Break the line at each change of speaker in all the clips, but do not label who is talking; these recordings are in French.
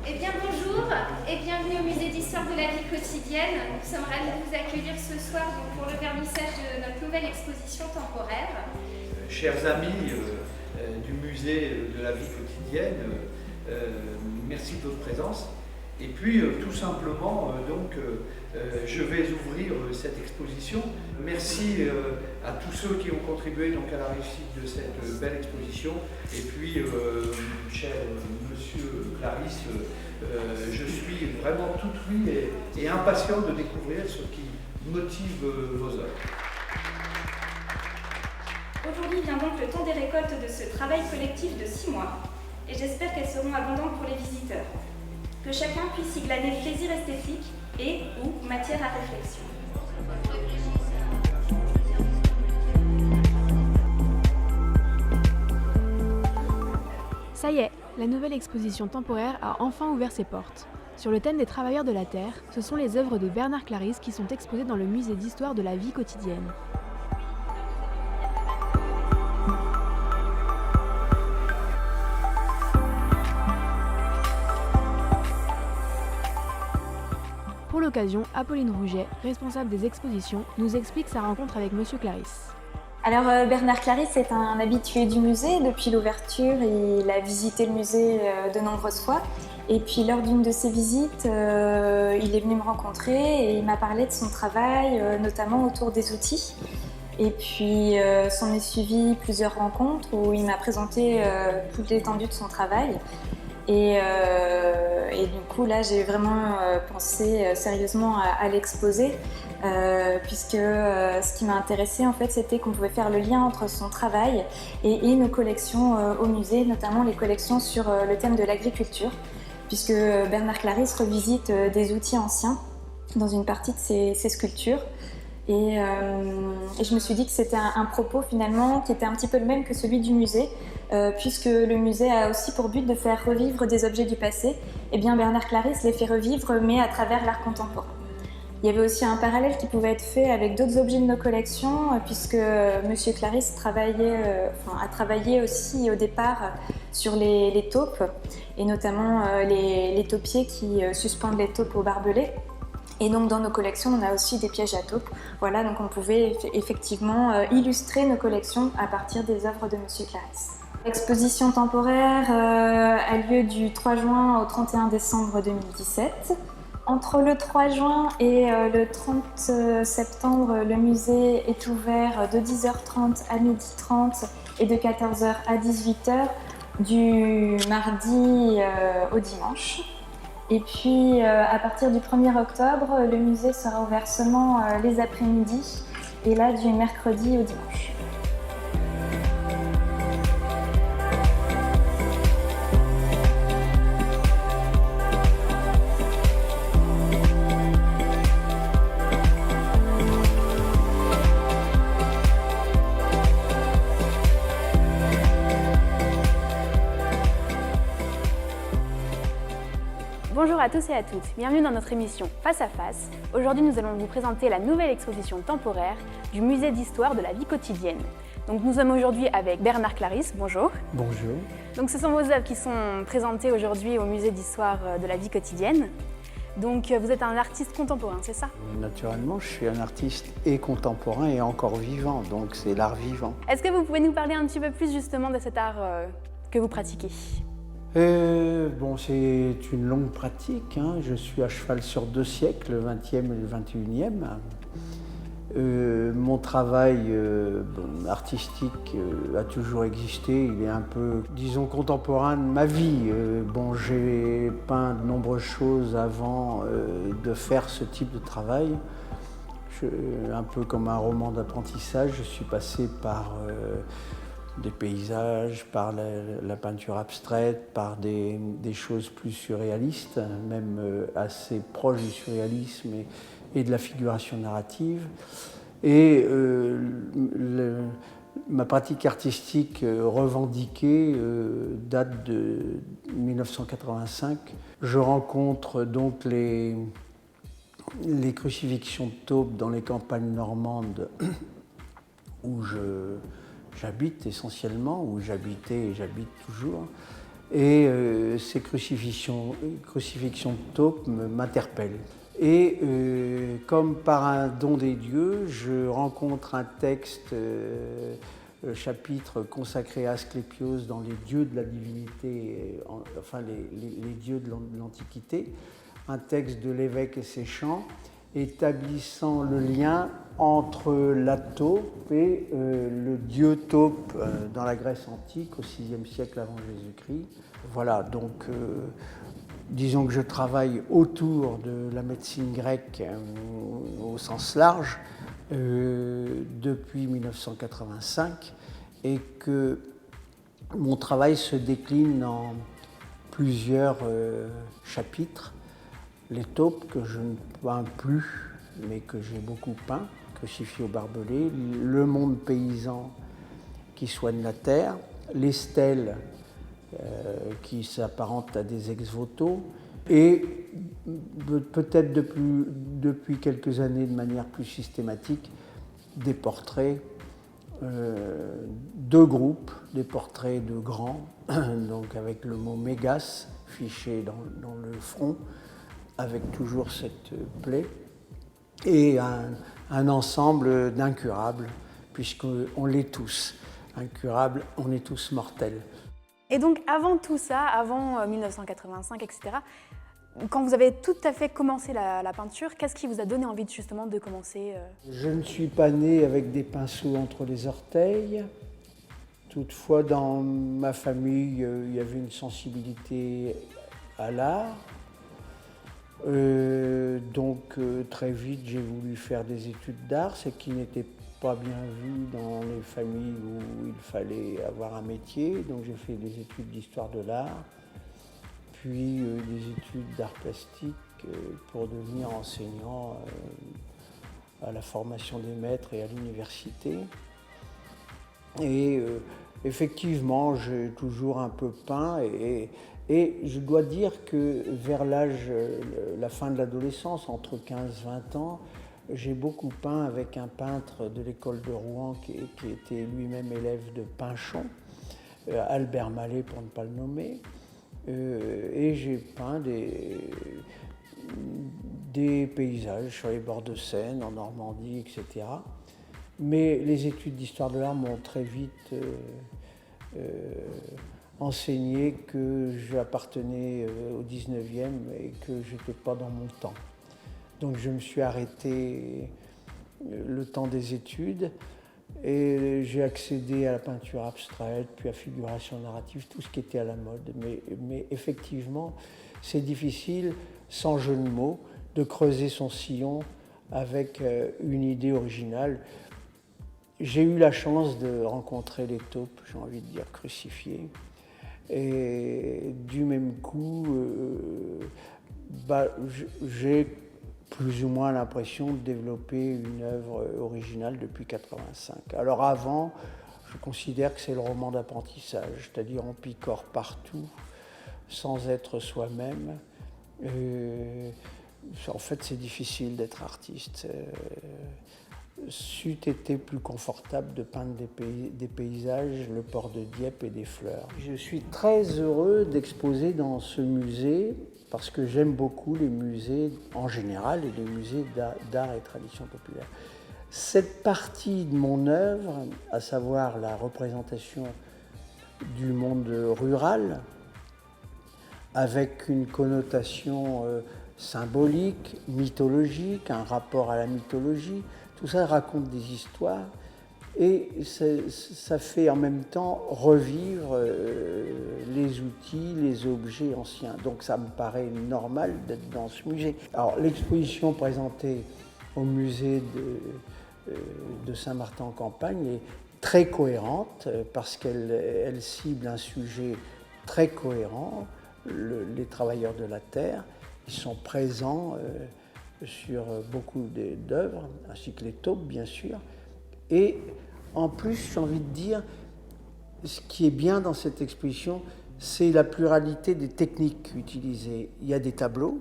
Eh bien bonjour et bienvenue au musée d'histoire de la vie quotidienne. Nous sommes ravis de vous accueillir ce soir pour le vernissage de notre nouvelle exposition temporaire.
Chers amis du musée de la vie quotidienne, merci de votre présence. Et puis tout simplement, je vais ouvrir cette exposition. Merci à tous ceux qui ont contribué à la réussite de cette belle exposition. Et puis, cher monsieur Clarisse, je suis vraiment tout oui et impatient de découvrir ce qui motive vos œuvres.
Aujourd'hui vient donc le temps des récoltes de ce travail collectif de 6 mois. Et j'espère qu'elles seront abondantes pour les visiteurs. Que chacun puisse y glaner plaisir esthétique et ou matière à réflexion.
Ça y est, la nouvelle exposition temporaire a enfin ouvert ses portes. Sur le thème des travailleurs de la Terre, ce sont les œuvres de Bernard Clarisse qui sont exposées dans le musée d'histoire de la vie quotidienne. Pour l'occasion, Apolline Rouget, responsable des expositions, nous explique sa rencontre avec Monsieur Clarisse.
Alors Bernard Clarisse est un habitué du musée. Depuis l'ouverture, il a visité le musée de nombreuses fois. Et puis lors d'une de ses visites, il est venu me rencontrer et il m'a parlé de son travail, notamment autour des outils. Et puis s'en est suivi plusieurs rencontres où il m'a présenté toute l'étendue de son travail. Et du coup, là, j'ai vraiment pensé sérieusement à l'exposer, puisque ce qui m'a intéressée, en fait, c'était qu'on pouvait faire le lien entre son travail et nos collections au musée, notamment les collections sur le thème de l'agriculture, puisque Bernard Clarisse revisite des outils anciens dans une partie de ses sculptures. Et je me suis dit que c'était un propos finalement qui était un petit peu le même que celui du musée, puisque le musée a aussi pour but de faire revivre des objets du passé. Et bien Bernard Clarisse les fait revivre, mais à travers l'art contemporain. Il y avait aussi un parallèle qui pouvait être fait avec d'autres objets de nos collections, puisque Monsieur Clarisse a travaillé aussi au départ sur les taupes, et notamment les taupiers qui suspendent les taupes au barbelé. Et donc dans nos collections, on a aussi des pièges à taupes. Voilà, donc on pouvait effectivement illustrer nos collections à partir des œuvres de Monsieur Clarisse. L'exposition temporaire a lieu du 3 juin au 31 décembre 2017. Entre le 3 juin et le 30 septembre, le musée est ouvert de 10h30 à 12h30 et de 14h à 18h du mardi au dimanche. Et puis à partir du 1er octobre, le musée sera ouvert seulement les après-midi et là du mercredi au dimanche.
Bonjour à tous et à toutes, bienvenue dans notre émission Face à Face. Aujourd'hui, nous allons vous présenter la nouvelle exposition temporaire du musée d'histoire de la vie quotidienne. Donc nous sommes aujourd'hui avec Bernard Clarisse, bonjour.
Bonjour.
Donc ce sont vos œuvres qui sont présentées aujourd'hui au musée d'histoire de la vie quotidienne. Donc vous êtes un artiste contemporain, c'est ça?
Naturellement, je suis un artiste et contemporain et encore vivant, donc c'est l'art vivant.
Est-ce que vous pouvez nous parler un petit peu plus justement de cet art que vous pratiquez?
C'est une longue pratique, hein. Je suis à cheval sur 2 siècles, le 20e et le 21e. Mon travail artistique a toujours existé, il est un peu, disons, contemporain de ma vie. J'ai peint de nombreuses choses avant de faire ce type de travail. Un peu comme un roman d'apprentissage, je suis passé par des paysages, par la peinture abstraite, par des choses plus surréalistes, même assez proches du surréalisme et de la figuration narrative. Et ma pratique artistique revendiquée date de 1985. Je rencontre donc les crucifixions de taupes dans les campagnes normandes où j'habite essentiellement, où j'habitais et j'habite toujours. Et ces crucifixions de taupes m'interpellent. Et comme par un don des dieux, je rencontre un texte, chapitre consacré à Asclépios dans les dieux de la divinité, enfin les dieux de l'Antiquité, un texte de l'évêque et ses chants, établissant le lien entre la taupe et le dieu taupe dans la Grèce antique au VIe siècle avant Jésus-Christ. Voilà, donc disons que je travaille autour de la médecine grecque au sens large depuis 1985 et que mon travail se décline en plusieurs chapitres. Les taupes que je ne peins plus, mais que j'ai beaucoup peint, crucifiés au barbelé, le monde paysan qui soigne la terre, les stèles qui s'apparentent à des ex-voto, et peut-être depuis quelques années de manière plus systématique, des portraits de groupes, des portraits de grands, donc avec le mot mégas fiché dans le front, avec toujours cette plaie, et un ensemble d'incurables, puisqu'on l'est tous. Incurables, on est tous mortels.
Et donc avant tout ça, avant 1985, etc., quand vous avez tout à fait commencé la peinture, qu'est-ce qui vous a donné envie justement de commencer
Je ne suis pas né avec des pinceaux entre les orteils. Toutefois, dans ma famille, il y avait une sensibilité à l'art. Donc très vite j'ai voulu faire des études d'art, ce qui n'était pas bien vu dans les familles où il fallait avoir un métier. Donc j'ai fait des études d'histoire de l'art, puis des études d'art plastique pour devenir enseignant à la formation des maîtres et à l'université. Et effectivement j'ai toujours un peu peint et je dois dire que vers la fin de l'adolescence, entre 15-20 ans, j'ai beaucoup peint avec un peintre de l'école de Rouen qui était lui-même élève de Pinchon, Albert Mallet pour ne pas le nommer. Et j'ai peint des paysages sur les bords de Seine, en Normandie, etc. Mais les études d'histoire de l'art m'ont très vite enseigné que j'appartenais au 19e et que je n'étais pas dans mon temps. Donc je me suis arrêté le temps des études et j'ai accédé à la peinture abstraite, puis à la figuration narrative, tout ce qui était à la mode. Mais effectivement, c'est difficile, sans jeu de mots, de creuser son sillon avec une idée originale. J'ai eu la chance de rencontrer les taupes, j'ai envie de dire crucifiées. Et du même coup, j'ai plus ou moins l'impression de développer une œuvre originale depuis 1985. Alors avant, je considère que c'est le roman d'apprentissage, c'est-à-dire on picore partout sans être soi-même. En fait, c'est difficile d'être artiste. C'eût été plus confortable de peindre des paysages, le port de Dieppe et des fleurs. Je suis très heureux d'exposer dans ce musée parce que j'aime beaucoup les musées en général et les musées d'art et tradition populaire. Cette partie de mon œuvre, à savoir la représentation du monde rural, avec une connotation symbolique, mythologique, un rapport à la mythologie, tout ça raconte des histoires et ça fait en même temps revivre les outils, les objets anciens. Donc ça me paraît normal d'être dans ce musée. Alors l'exposition présentée au musée de Saint-Martin-en-Campagne est très cohérente parce qu'elle cible un sujet très cohérent, les travailleurs de la terre. Ils sont présents sur beaucoup d'œuvres, ainsi que les taupes, bien sûr. Et en plus, j'ai envie de dire, ce qui est bien dans cette exposition, c'est la pluralité des techniques utilisées. Il y a des tableaux,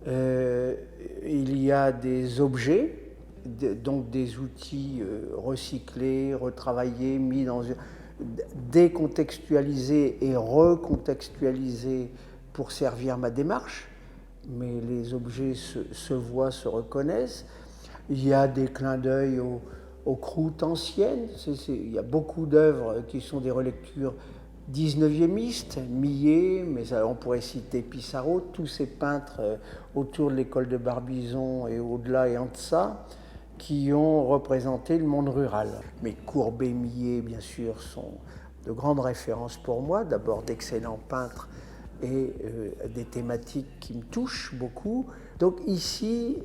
il y a des objets, donc des outils recyclés, retravaillés, mis dans décontextualisés et recontextualisés pour servir ma démarche, mais les objets se voient, se reconnaissent. Il y a des clins d'œil aux croûtes anciennes. Il y a beaucoup d'œuvres qui sont des relectures 19e, Millet, mais on pourrait citer Pissarro, tous ces peintres autour de l'école de Barbizon et au-delà et en deçà, qui ont représenté le monde rural. Mais Courbet, Millet, bien sûr, sont de grandes références pour moi, d'abord d'excellents peintres et des thématiques qui me touchent beaucoup. Donc ici,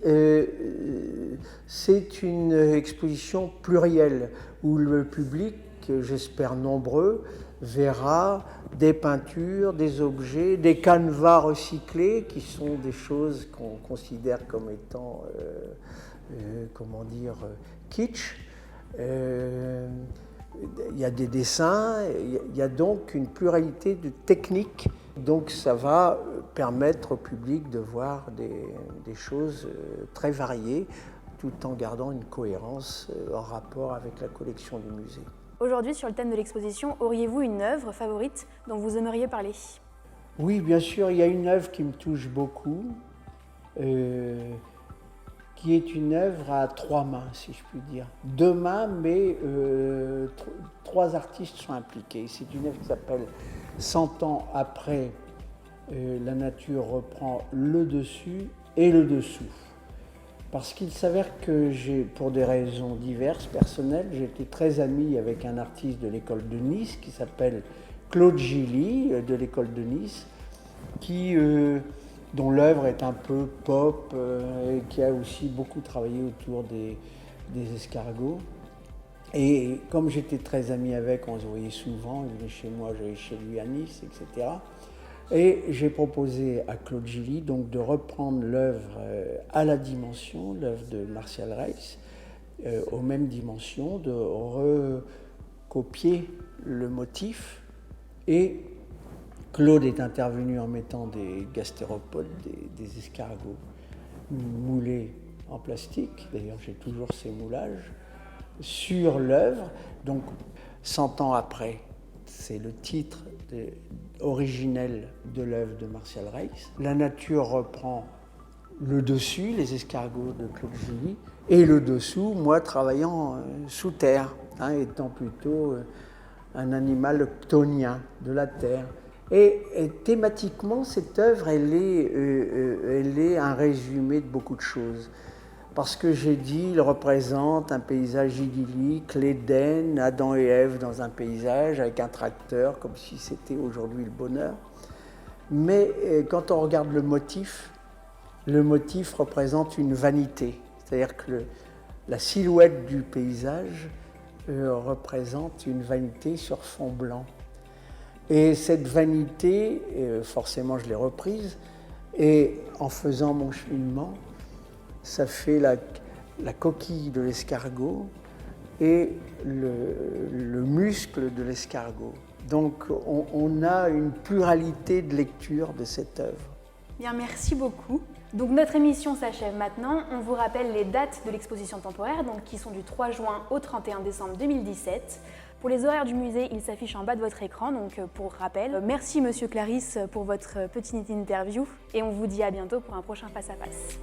c'est une exposition plurielle où le public, j'espère nombreux, verra des peintures, des objets, des canevas recyclés qui sont des choses qu'on considère comme étant, kitsch. Il y a des dessins, il y a donc une pluralité de techniques. Donc ça va permettre au public de voir des choses très variées tout en gardant une cohérence en rapport avec la collection du musée.
Aujourd'hui, sur le thème de l'exposition, auriez-vous une œuvre favorite dont vous aimeriez parler?
Oui, bien sûr, il y a une œuvre qui me touche beaucoup, qui est une œuvre à 3 mains, si je puis dire. 2 mains, mais 3 artistes sont impliqués. C'est une œuvre qui s'appelle « 100 ans après, la nature reprend le dessus et le dessous ». Parce qu'il s'avère que pour des raisons diverses, personnelles, j'étais très ami avec un artiste de l'école de Nice qui s'appelle Claude Gilly, de l'école de Nice, dont l'œuvre est un peu pop et qui a aussi beaucoup travaillé autour des escargots. Et comme j'étais très ami avec, on se voyait souvent, il venait chez moi, j'allais chez lui à Nice, etc. Et j'ai proposé à Claude Gilly donc de reprendre l'œuvre à la dimension, l'œuvre de Martial Reis, aux mêmes dimensions, de recopier le motif. Et Claude est intervenu en mettant des gastéropodes, des escargots moulés en plastique, d'ailleurs j'ai toujours ces moulages, sur l'œuvre. Donc 100 ans après, c'est le titre originel de l'œuvre de Martial Reis. La nature reprend le dessus, les escargots de Claude Gilly, et le dessous, moi travaillant sous terre, étant plutôt un animal chtonien de la terre. Et thématiquement, cette œuvre, elle est un résumé de beaucoup de choses. Parce que j'ai dit, il représente un paysage idyllique, l'Éden, Adam et Ève dans un paysage avec un tracteur, comme si c'était aujourd'hui le bonheur. Mais quand on regarde le motif représente une vanité. C'est-à-dire que la silhouette du paysage représente une vanité sur fond blanc. Et cette vanité, forcément je l'ai reprise, et en faisant mon cheminement, ça fait la coquille de l'escargot et le muscle de l'escargot. Donc on a une pluralité de lecture de cette œuvre.
Bien, merci beaucoup. Donc notre émission s'achève maintenant. On vous rappelle les dates de l'exposition temporaire, donc qui sont du 3 juin au 31 décembre 2017. Pour les horaires du musée, ils s'affichent en bas de votre écran, donc pour rappel. Merci Monsieur Clarisse pour votre petite interview et on vous dit à bientôt pour un prochain Face à Face.